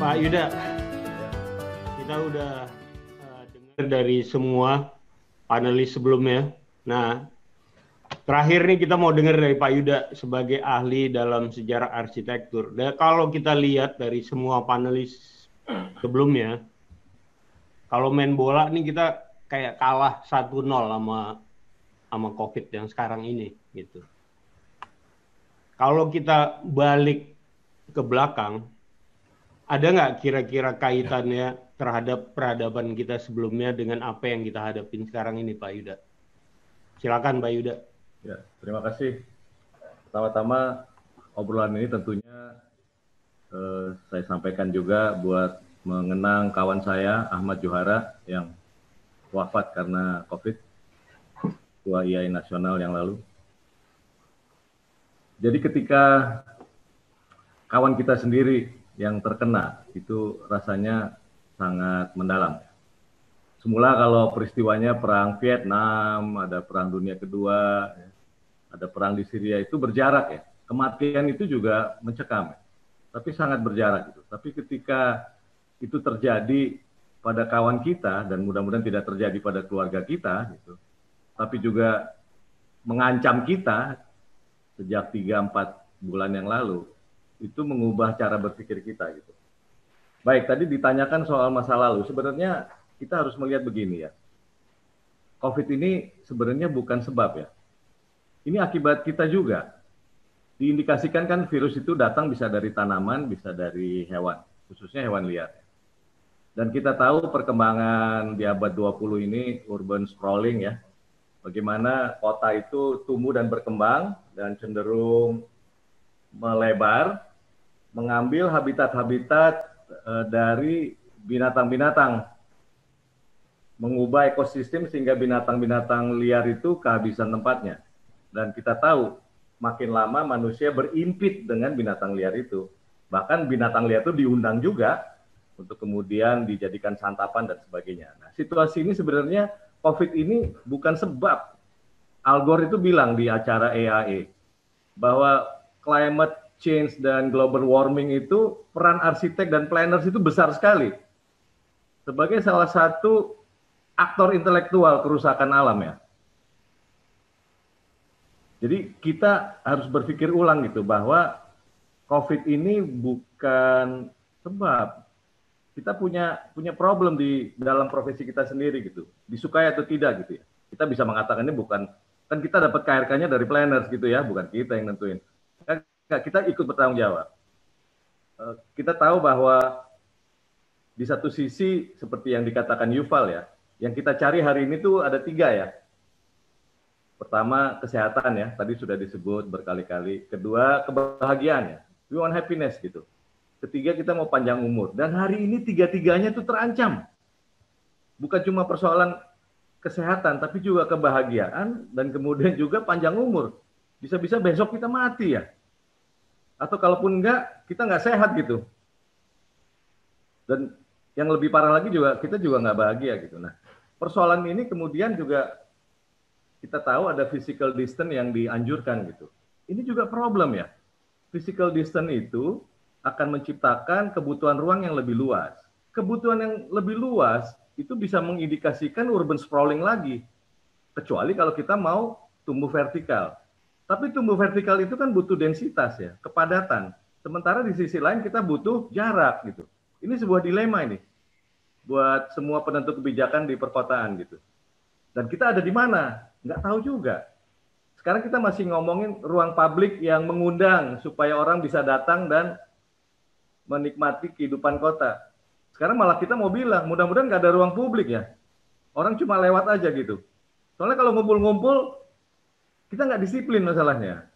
Pak Yuda, kita udah dengar dari semua panelis sebelumnya. Nah, terakhir nih kita mau dengar dari Pak Yuda sebagai ahli dalam sejarah arsitektur. Dan kalau kita lihat dari semua panelis sebelumnya, kalau main bola nih kita kayak kalah 1-0 sama COVID yang sekarang ini gitu. Kalau kita balik ke belakang, ada nggak kira-kira kaitannya terhadap peradaban kita sebelumnya dengan apa yang kita hadapin sekarang ini, Pak Yuda? Silakan, Pak Yuda. Ya, terima kasih. Pertama-tama obrolan ini tentunya saya sampaikan juga buat mengenang kawan saya Ahmad Johara yang wafat karena COVID, Ketua IAI Nasional yang lalu. Jadi ketika kawan kita sendiri yang terkena, itu rasanya sangat mendalam. Semula kalau peristiwanya perang Vietnam, ada perang dunia kedua, ada perang di Syria, itu berjarak ya. Kematian itu juga mencekam, tapi sangat berjarak gitu. Tapi ketika itu terjadi pada kawan kita, dan mudah-mudahan tidak terjadi pada keluarga kita, gitu, tapi juga mengancam kita sejak 3-4 bulan yang lalu, itu mengubah cara berpikir kita gitu. Baik, tadi ditanyakan soal masa lalu. Sebenarnya kita harus melihat begini ya. COVID ini sebenarnya bukan sebab ya. Ini akibat kita juga. Diindikasikan kan virus itu datang bisa dari tanaman, bisa dari hewan, khususnya hewan liar. Dan kita tahu perkembangan di abad 20 ini urban sprawling ya. Bagaimana kota itu tumbuh dan berkembang dan cenderung melebar, mengambil habitat-habitat dari binatang-binatang, mengubah ekosistem sehingga binatang-binatang liar itu kehabisan tempatnya. Dan kita tahu makin lama manusia berimpit dengan binatang liar itu. Bahkan binatang liar itu diundang juga untuk kemudian dijadikan santapan dan sebagainya. Nah, situasi ini sebenarnya COVID ini bukan sebab. Al Gore itu bilang di acara EAE bahwa climate change dan global warming itu peran arsitek dan planners itu besar sekali. Sebagai salah satu aktor intelektual kerusakan alam ya. Jadi kita harus berpikir ulang gitu bahwa COVID ini bukan sebab. Kita punya problem di dalam profesi kita sendiri gitu. Disukai atau tidak gitu ya. Kita bisa mengatakan ini bukan, kan kita dapat KRK-nya dari planners gitu ya, bukan kita yang nentuin. Kita ikut bertanggung jawab. Kita tahu bahwa di satu sisi seperti yang dikatakan Yuval ya, yang kita cari hari ini tuh ada 3 ya. Pertama kesehatan ya, tadi sudah disebut berkali-kali. Kedua kebahagiaan ya, we want happiness gitu. Ketiga kita mau panjang umur. Dan hari ini 3-tiganya itu terancam. Bukan cuma persoalan kesehatan, tapi juga kebahagiaan dan kemudian juga panjang umur. Bisa-bisa besok kita mati ya. Atau kalaupun enggak, kita nggak sehat gitu. Dan yang lebih parah lagi juga, kita juga nggak bahagia gitu. Nah, persoalan ini kemudian juga kita tahu ada physical distance yang dianjurkan gitu. Ini juga problem ya. Physical distance itu akan menciptakan kebutuhan ruang yang lebih luas. Kebutuhan yang lebih luas itu bisa mengindikasikan urban sprawling lagi. Kecuali kalau kita mau tumbuh vertikal. Tapi tumbuh vertikal itu kan butuh densitas ya, kepadatan. Sementara di sisi lain kita butuh jarak gitu. Ini sebuah dilema ini buat semua penentu kebijakan di perkotaan gitu. Dan kita ada di mana? Nggak tahu juga. Sekarang kita masih ngomongin ruang publik yang mengundang supaya orang bisa datang dan menikmati kehidupan kota. Sekarang malah kita mau bilang, mudah-mudahan nggak ada ruang publik ya. Orang cuma lewat aja gitu. Soalnya kalau ngumpul-ngumpul, kita nggak disiplin masalahnya.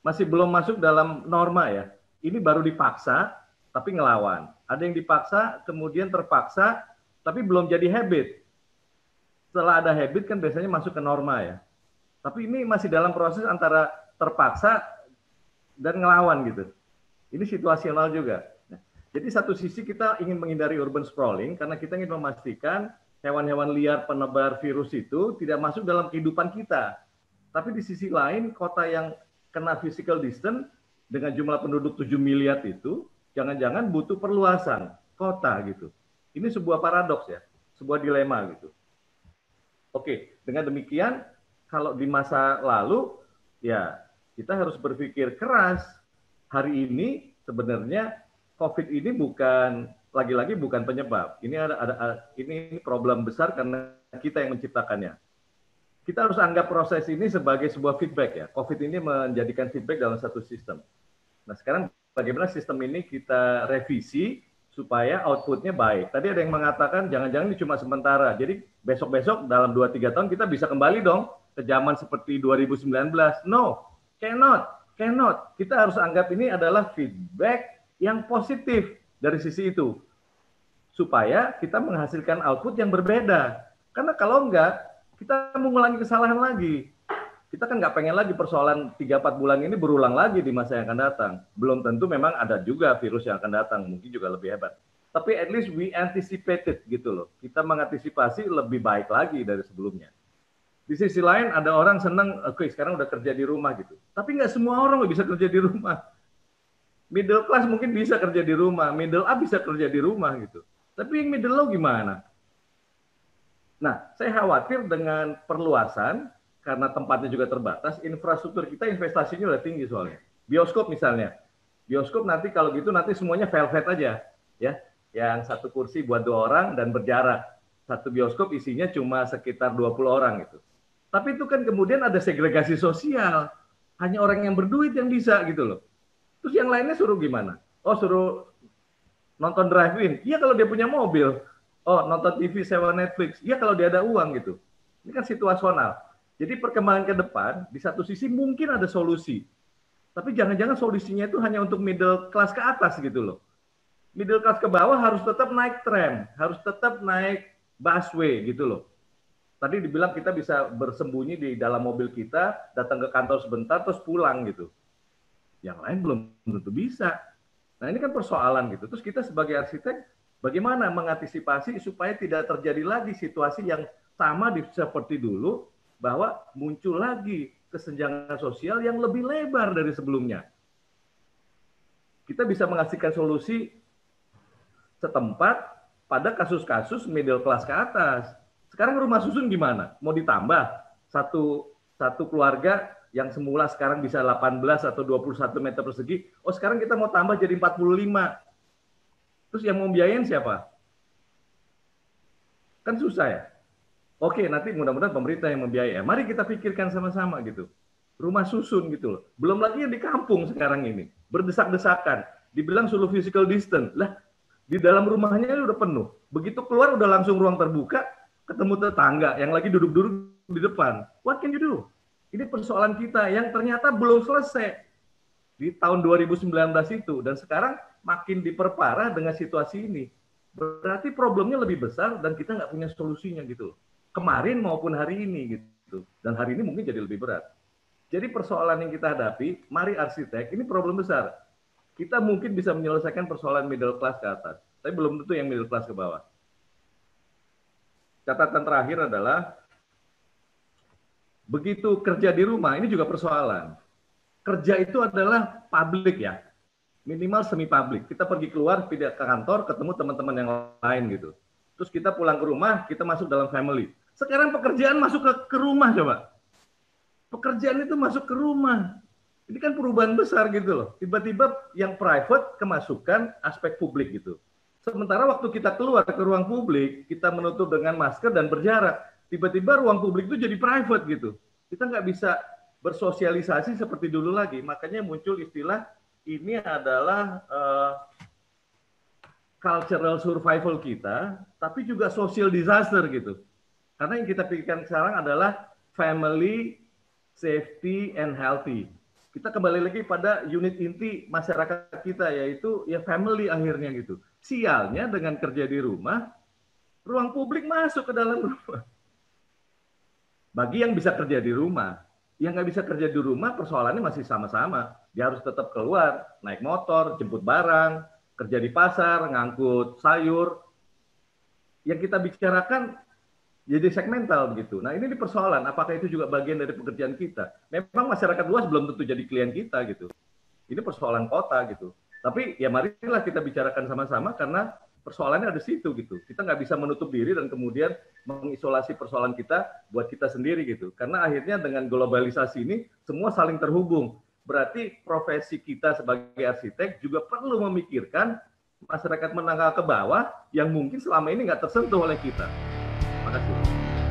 Masih belum masuk dalam norma ya. Ini baru dipaksa, tapi ngelawan. Ada yang dipaksa, kemudian terpaksa, tapi belum jadi habit. Setelah ada habit kan biasanya masuk ke norma ya. Tapi ini masih dalam proses antara terpaksa dan ngelawan gitu. Ini situasional juga. Jadi satu sisi kita ingin menghindari urban sprawling karena kita ingin memastikan hewan-hewan liar penebar virus itu tidak masuk dalam kehidupan kita. Tapi di sisi lain kota yang kena physical distance dengan jumlah penduduk 7 miliar itu jangan-jangan butuh perluasan. kota gitu. Ini sebuah paradoks ya, sebuah dilema gitu. Oke, dengan demikian kalau di masa lalu ya kita harus berpikir keras. Hari ini sebenarnya COVID ini bukan lagi-lagi bukan penyebab. Ini ini problem besar karena kita yang menciptakannya. Kita harus anggap proses ini sebagai sebuah feedback ya. COVID ini menjadikan feedback dalam satu sistem. Nah sekarang bagaimana sistem ini kita revisi supaya outputnya baik. Tadi ada yang mengatakan jangan-jangan ini cuma sementara. Jadi besok-besok dalam 2-3 tahun kita bisa kembali dong ke zaman seperti 2019. No, cannot. Kita harus anggap ini adalah feedback yang positif dari sisi itu. Supaya kita menghasilkan output yang berbeda. Karena kalau enggak, kita mengulangi kesalahan lagi. Kita kan nggak pengen lagi persoalan 3-4 bulan ini berulang lagi di masa yang akan datang. Belum tentu memang ada juga virus yang akan datang, mungkin juga lebih hebat. Tapi at least we anticipated gitu loh. Kita mengantisipasi lebih baik lagi dari sebelumnya. Di sisi lain ada orang senang, oke sekarang udah kerja di rumah gitu. Tapi nggak semua orang bisa kerja di rumah. Middle class mungkin bisa kerja di rumah, middle up bisa kerja di rumah gitu. Tapi yang middle low gimana? Nah, saya khawatir dengan perluasan, karena tempatnya juga terbatas, infrastruktur kita investasinya udah tinggi soalnya. Bioskop misalnya. Bioskop nanti kalau gitu nanti semuanya velvet aja. Ya, yang satu kursi buat 2 orang dan berjarak. Satu bioskop isinya cuma sekitar 20 orang gitu. Tapi itu kan kemudian ada segregasi sosial. Hanya orang yang berduit yang bisa gitu loh. Terus yang lainnya suruh gimana? Oh, suruh nonton drive-in. Iya kalau dia punya mobil. Oh, nonton TV, sewa Netflix. Iya kalau dia ada uang gitu. Ini kan situasional. Jadi perkembangan ke depan, di satu sisi mungkin ada solusi. Tapi jangan-jangan solusinya itu hanya untuk middle class ke atas gitu loh. Middle class ke bawah harus tetap naik tram, harus tetap naik busway gitu loh. Tadi dibilang kita bisa bersembunyi di dalam mobil kita, datang ke kantor sebentar, terus pulang gitu. Yang lain belum tentu bisa. Nah ini kan persoalan gitu. Terus kita sebagai arsitek, bagaimana mengantisipasi supaya tidak terjadi lagi situasi yang sama seperti dulu, bahwa muncul lagi kesenjangan sosial yang lebih lebar dari sebelumnya. Kita bisa mengasihkan solusi setempat pada kasus-kasus middle class ke atas. Sekarang rumah susun gimana? Mau ditambah? Satu keluarga yang semula sekarang bisa 18 atau 21 meter persegi, oh sekarang kita mau tambah jadi 45. Terus yang mau biayain siapa? Kan susah ya. Oke, nanti mudah-mudahan pemerintah yang membiayai. Mari kita pikirkan sama-sama gitu. Rumah susun gitu loh. Belum lagi yang di kampung sekarang ini. Berdesak-desakan. Dibilang suruh physical distance. Lah, di dalam rumahnya udah penuh. Begitu keluar udah langsung ruang terbuka, ketemu tetangga yang lagi duduk-duduk di depan. What can you do? Ini persoalan kita yang ternyata belum selesai di tahun 2019 itu. Dan sekarang makin diperparah dengan situasi ini. Berarti problemnya lebih besar dan kita nggak punya solusinya gitu loh. Kemarin maupun hari ini gitu. Dan hari ini mungkin jadi lebih berat. Jadi persoalan yang kita hadapi, mari arsitek, ini problem besar. Kita mungkin bisa menyelesaikan persoalan middle class ke atas, tapi belum tentu yang middle class ke bawah. Catatan terakhir adalah, begitu kerja di rumah, ini juga persoalan. Kerja itu adalah publik ya, minimal semi publik. Kita pergi keluar, pindah ke kantor, ketemu teman-teman yang lain gitu. Terus kita pulang ke rumah, kita masuk dalam family. Sekarang pekerjaan masuk ke rumah coba. Pekerjaan itu masuk ke rumah. Ini kan perubahan besar gitu loh. Tiba-tiba yang private kemasukan aspek publik gitu. Sementara waktu kita keluar ke ruang publik, kita menutup dengan masker dan berjarak. Tiba-tiba ruang publik itu jadi private gitu. Kita nggak bisa bersosialisasi seperti dulu lagi. Makanya muncul istilah ini adalah cultural survival kita, tapi juga social disaster gitu. Karena yang kita pikirkan sekarang adalah family, safety, and healthy. Kita kembali lagi pada unit inti masyarakat kita, yaitu ya family akhirnya gitu. Sialnya dengan kerja di rumah, ruang publik masuk ke dalam rumah. Bagi yang bisa kerja di rumah, yang nggak bisa kerja di rumah, persoalannya masih sama-sama. Dia harus tetap keluar, naik motor, jemput barang, kerja di pasar, ngangkut sayur. Yang kita bicarakan jadi segmental begitu. Nah ini persoalan, apakah itu juga bagian dari pekerjaan kita? Memang masyarakat luas belum tentu jadi klien kita gitu. Ini persoalan kota gitu. Tapi ya marilah kita bicarakan sama-sama karena persoalannya ada di situ gitu. Kita nggak bisa menutup diri dan kemudian mengisolasi persoalan kita buat kita sendiri gitu. Karena akhirnya dengan globalisasi ini semua saling terhubung. Berarti profesi kita sebagai arsitek juga perlu memikirkan masyarakat menengah ke bawah yang mungkin selama ini nggak tersentuh oleh kita. Terima kasih.